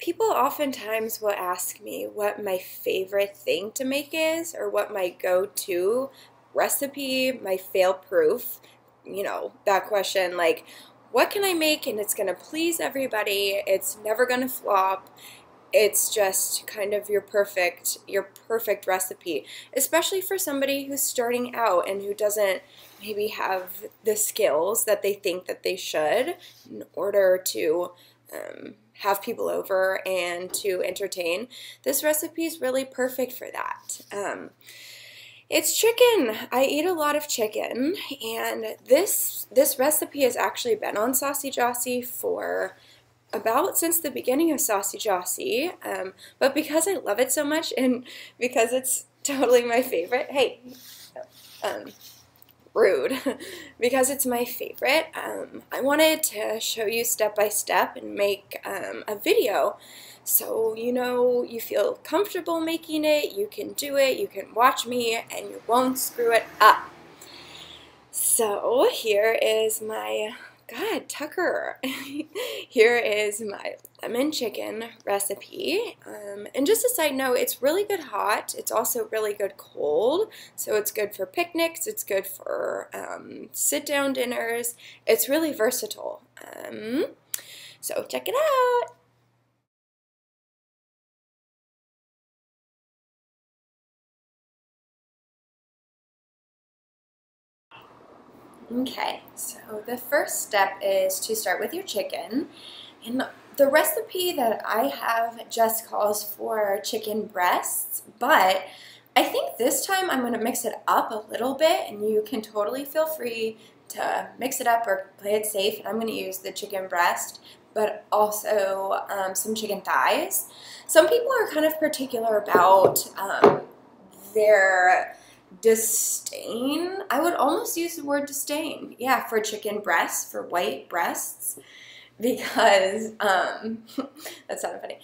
people oftentimes will ask me what my favorite thing to make is, or what my go-to recipe, my fail-proof, that question, like, what can I make and it's gonna please everybody, it's never gonna flop, it's just kind of your perfect recipe, especially for somebody who's starting out and who doesn't maybe have the skills that they think that they should in order to have people over and to entertain. This recipe is really perfect for that. It's chicken. I eat a lot of chicken, and this recipe has actually been on Saucy Jossie for about since the beginning of Saucy Jossie, but because I love it so much and because it's totally my favorite, hey, rude, because it's my favorite, I wanted to show you step by step and make a video so you feel comfortable making it, you can do it, you can watch me, and you won't screw it up. So here is my, God, Tucker, here is my lemon chicken recipe, and just a side note, it's really good hot, it's also really good cold, so it's good for picnics, it's good for sit-down dinners, it's really versatile, so check it out. Okay, so the first step is to start with your chicken, and the recipe that I have just calls for chicken breasts, but I think this time I'm going to mix it up a little bit, and you can totally feel free to mix it up or play it safe, and I'm going to use the chicken breast, but also some chicken thighs. Some people are kind of particular about their disdain. I would almost use the word disdain, yeah, for chicken breasts, for white breasts, because that sounded funny,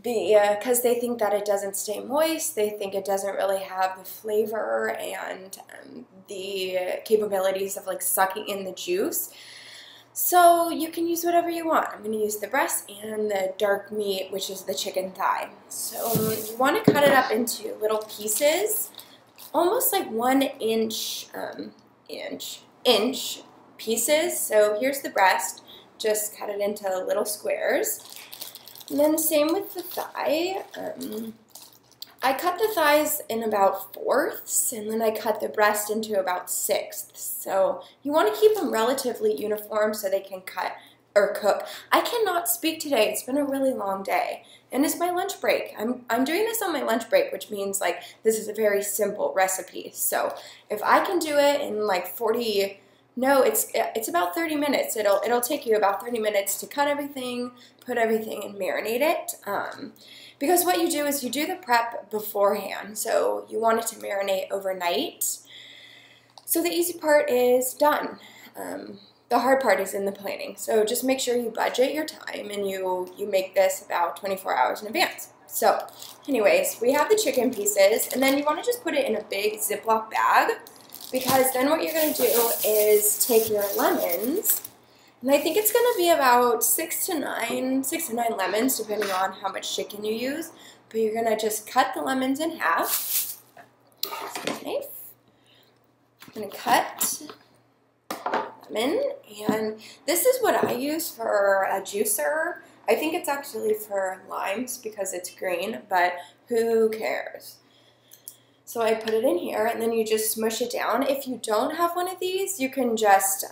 because they think that it doesn't stay moist, they think it doesn't really have the flavor and the capabilities of like sucking in the juice. So you can use whatever you want. I'm going to use the breast and the dark meat, which is the chicken thigh. So you want to cut it up into little pieces, almost like 1 inch, inch pieces. So here's the breast, just cut it into little squares. And then same with the thigh. I cut the thighs in about 4ths, and then I cut the breast into about 6ths. So you want to keep them relatively uniform so they can cut or cook. I cannot speak today. It's been a really long day, and it's my lunch break. I'm doing this on my lunch break, which means like this is a very simple recipe. So if I can do it in like 40, no, it's about 30 minutes. It'll take you about 30 minutes to cut everything, put everything, and marinate it. Because what you do is you do the prep beforehand. So you want it to marinate overnight. So the easy part is done. The hard part is in the planning. So just make sure you budget your time and you make this about 24 hours in advance. So anyways, we have the chicken pieces, and then you want to just put it in a big Ziploc bag, because then what you're going to do is take your lemons, and I think it's going to be about 6 to 9 lemons depending on how much chicken you use, but you're going to just cut the lemons in half. Knife. I'm going to cut lemon, and this is what I use for a juicer. I think it's actually for limes because it's green, but who cares? So I put it in here, and then you just smush it down. If you don't have one of these, you can just,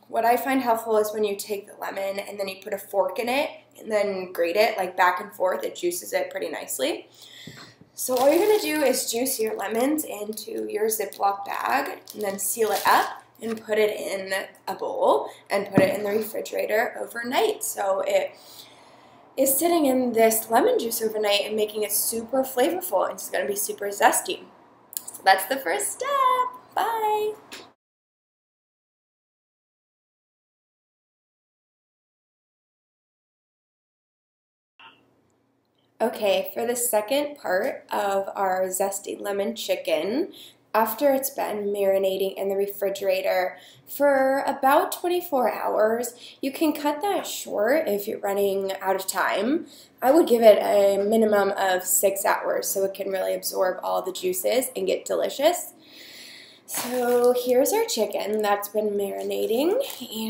what I find helpful is when you take the lemon and then you put a fork in it and then grate it like back and forth, it juices it pretty nicely. So all you're going to do is juice your lemons into your Ziploc bag and then seal it up and put it in a bowl and put it in the refrigerator overnight. So it is sitting in this lemon juice overnight and making it super flavorful, and it's going to be super zesty. So that's the first step. Bye. Okay, for the second part of our zesty lemon chicken, after it's been marinating in the refrigerator for about 24 hours. You can cut that short if you're running out of time. I would give it a minimum of 6 hours so it can really absorb all the juices and get delicious. So here's our chicken that's been marinating,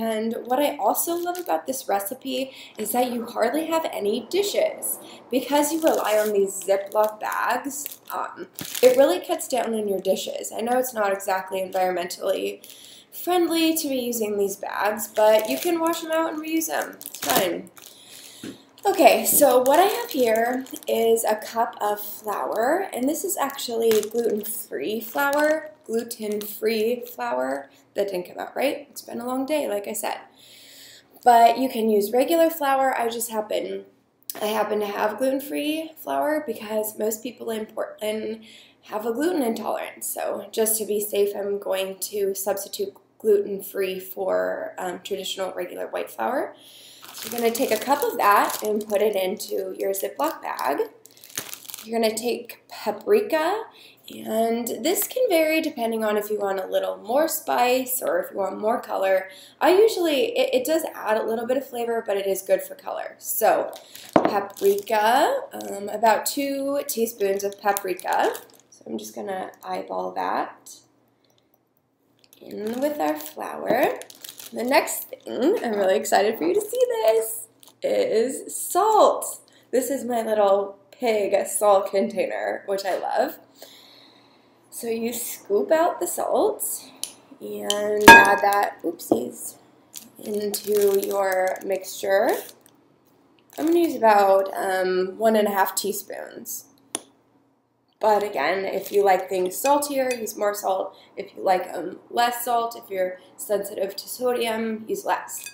and what I also love about this recipe is that you hardly have any dishes. Because you rely on these Ziploc bags, it really cuts down on your dishes. I know it's not exactly environmentally friendly to be using these bags, but you can wash them out and reuse them. It's fine. Okay, so what I have here is a cup of flour, and this is actually gluten-free flour. Gluten-free flour. That didn't come out right. It's been a long day, like I said. But you can use regular flour. I happen to have gluten-free flour because most people in Portland have a gluten intolerance. So just to be safe, I'm going to substitute gluten-free for traditional regular white flour. So you're going to take a cup of that and put it into your Ziploc bag. You're going to take paprika, and this can vary depending on if you want a little more spice or if you want more color. It does add a little bit of flavor, but it is good for color. So paprika, about 2 teaspoons of paprika. So I'm just going to eyeball that in with our flour. The next thing, I'm really excited for you to see this, is salt. This is my little pig salt container, which I love. So you scoop out the salt and add that, oopsies, into your mixture. I'm going to use about 1.5 teaspoons. But again, if you like things saltier, use more salt. If you like less salt, if you're sensitive to sodium, use less.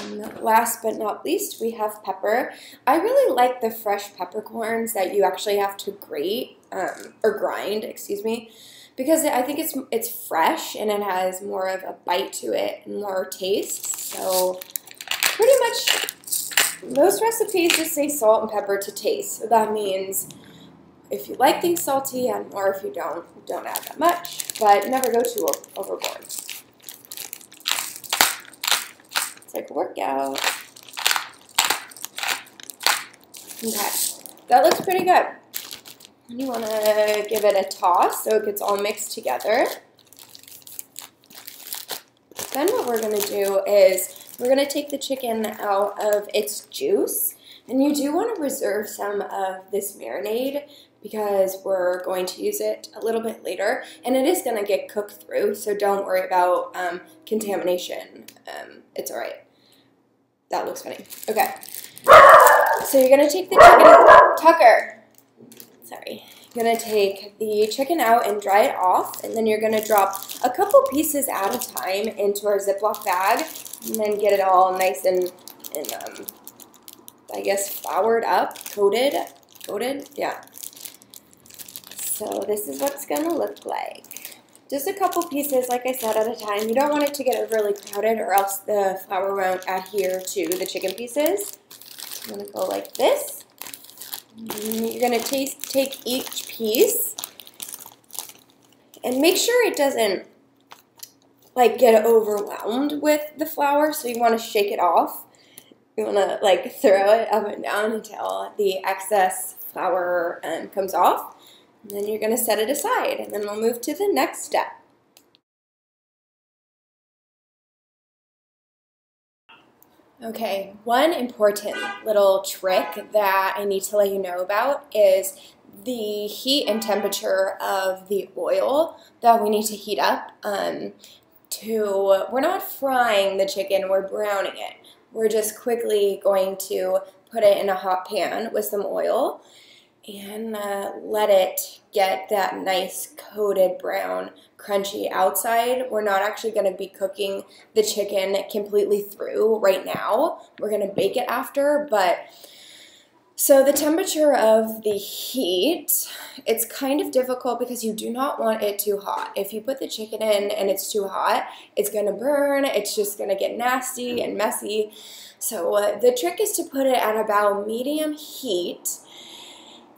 And last but not least, we have pepper. I really like the fresh peppercorns that you actually have to grind, excuse me, because I think it's fresh and it has more of a bite to it and more taste. So pretty much most recipes just say salt and pepper to taste. So that means if you like things salty, add more. If you don't add that much, but never go too overboard. It's like a workout. Okay, that looks pretty good. And you want to give it a toss so it gets all mixed together. Then what we're going to do is we're going to take the chicken out of its juice. And you do want to reserve some of this marinade because we're going to use it a little bit later. And it is going to get cooked through, so don't worry about contamination. It's all right. That looks funny. Okay. So you're going to take the chicken, Sorry. You're going to take the chicken out and dry it off, and then you're going to drop a couple pieces at a time into our Ziploc bag, and then get it all nice and I guess floured up, coated, yeah. So this is what it's going to look like. Just a couple pieces, like I said, at a time. You don't want it to get overly crowded or else the flour won't adhere to the chicken pieces. I'm going to go like this. You're going to take each piece and make sure it doesn't like get overwhelmed with the flour, so you want to shake it off. You want to like throw it up and down until the excess flour comes off. And then you're going to set it aside, and then we'll move to the next step. Okay, one important little trick that I need to let you know about is the heat and temperature of the oil that we need to heat up. We're not frying the chicken, we're browning it. We're just quickly going to put it in a hot pan with some oil and let it get that nice coated brown crunchy outside. We're not actually going to be cooking the chicken completely through right now. We're going to bake it after, but so the temperature of the heat, it's kind of difficult because you do not want it too hot. If you put the chicken in and it's too hot, it's going to burn. It's just going to get nasty and messy. So the trick is to put it at about medium heat.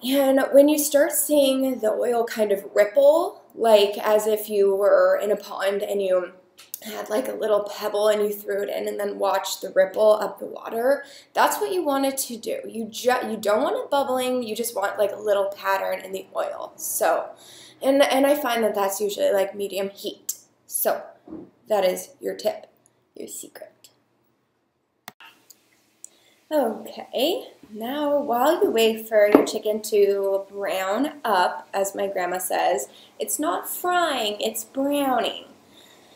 And when you start seeing the oil kind of ripple, like as if you were in a pond and you had like a little pebble and you threw it in and then watched the ripple up the water. That's what you want it to do. You don't want it bubbling. You just want like a little pattern in the oil. So, and I find that that's usually like medium heat. So that is your tip, your secret. Okay, now while you wait for your chicken to brown up, as my grandma says, it's not frying, it's browning.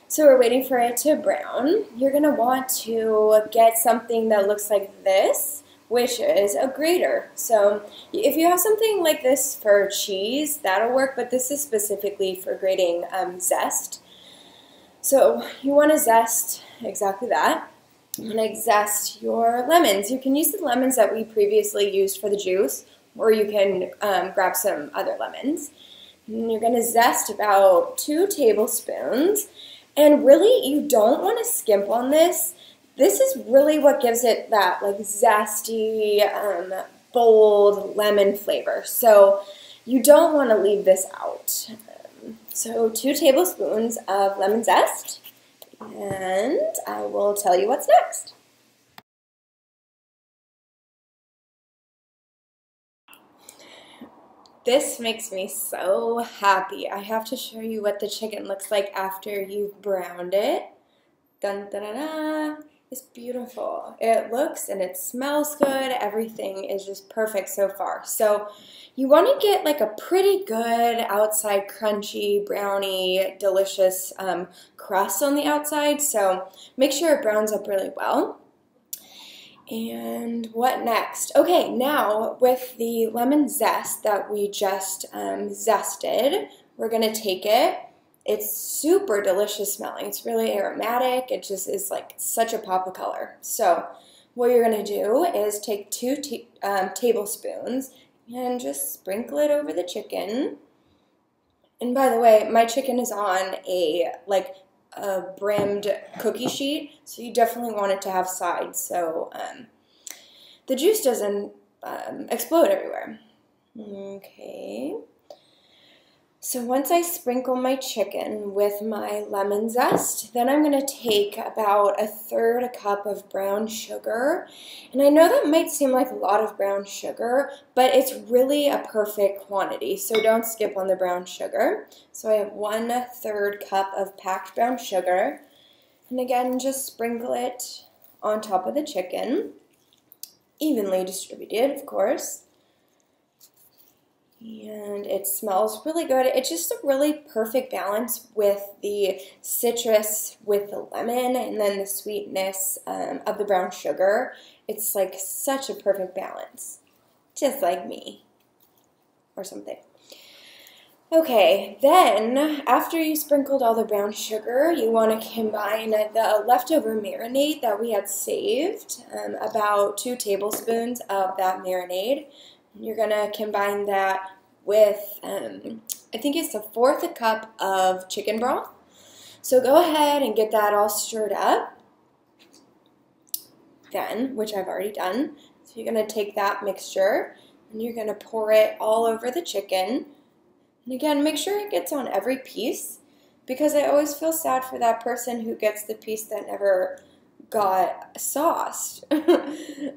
So we're waiting for it to brown. You're going to want to get something that looks like this, which is a grater. So if you have something like this for cheese, that'll work, but this is specifically for grating zest. So you want to zest exactly that. You want to zest your lemons. You can use the lemons that we previously used for the juice, or you can grab some other lemons. And you're going to zest about 2 tablespoons. And really, you don't want to skimp on this. This is really what gives it that like zesty, bold lemon flavor. So you don't want to leave this out. So 2 tablespoons of lemon zest, and I will tell you what's next. This makes me so happy. I have to show you what the chicken looks like after you've browned it. Dun, dun, dun, dun. It's beautiful. It looks and it smells good. Everything is just perfect so far. So you want to get like a pretty good outside crunchy, brownie, delicious crust on the outside. So make sure it browns up really well. And what next? Okay, now with the lemon zest that we just zested, we're going to take it. It's super delicious smelling. It's really aromatic. It just is like such a pop of color. So what you're going to do is take 2 tablespoons and just sprinkle it over the chicken. And by the way, my chicken is on a brimmed cookie sheet, so you definitely want it to have sides so the juice doesn't explode everywhere. Okay. So once I sprinkle my chicken with my lemon zest, then I'm going to take about 1/3 cup of brown sugar. And I know that might seem like a lot of brown sugar, but it's really a perfect quantity, so don't skip on the brown sugar. So I have 1/3 cup of packed brown sugar. And again, just sprinkle it on top of the chicken, evenly distributed, of course. And it smells really good. It's just a really perfect balance with the citrus with the lemon and then the sweetness of the brown sugar. It's like such a perfect balance, just like me or something. Okay, then after you sprinkled all the brown sugar, you want to combine the leftover marinade that we had saved, about 2 tablespoons of that marinade. You're going to combine that with, I think it's 1/4 cup of chicken broth. So go ahead and get that all stirred up. Then, which I've already done. So you're going to take that mixture and you're going to pour it all over the chicken. And again, make sure it gets on every piece, because I always feel sad for that person who gets the piece that never got sauced.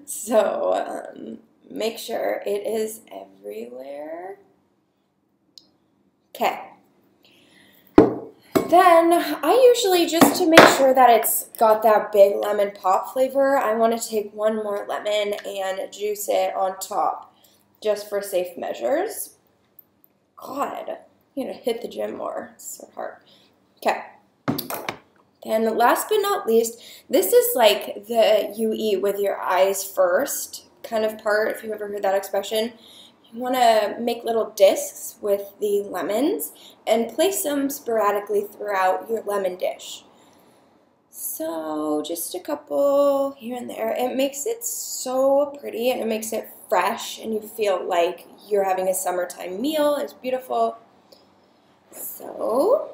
So make sure it is everywhere. Okay. Then I usually, just to make sure that it's got that big lemon pop flavor, I want to take 1 more lemon and juice it on top, just for safe measures. God, I'm gonna hit the gym more. It's so hard. Okay. And last but not least, this is like the you eat with your eyes first kind of part, if you've ever heard that expression. You want to make little discs with the lemons and place them sporadically throughout your lemon dish. So just a couple here and there. It makes it so pretty and it makes it fresh and you feel like you're having a summertime meal. It's beautiful. So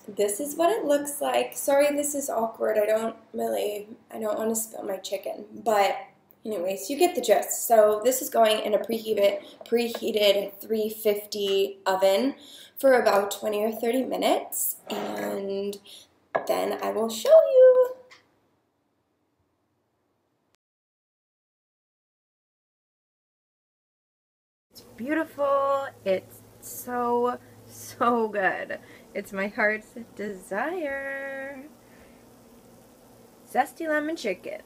this is what it looks like. Sorry, this is awkward. I don't want to spill my chicken, but Anyways, you get the gist. So this is going in a preheated 350 oven for about 20 or 30 minutes, and then I will show you. It's beautiful. It's so good. It's my heart's desire. Zesty lemon chicken.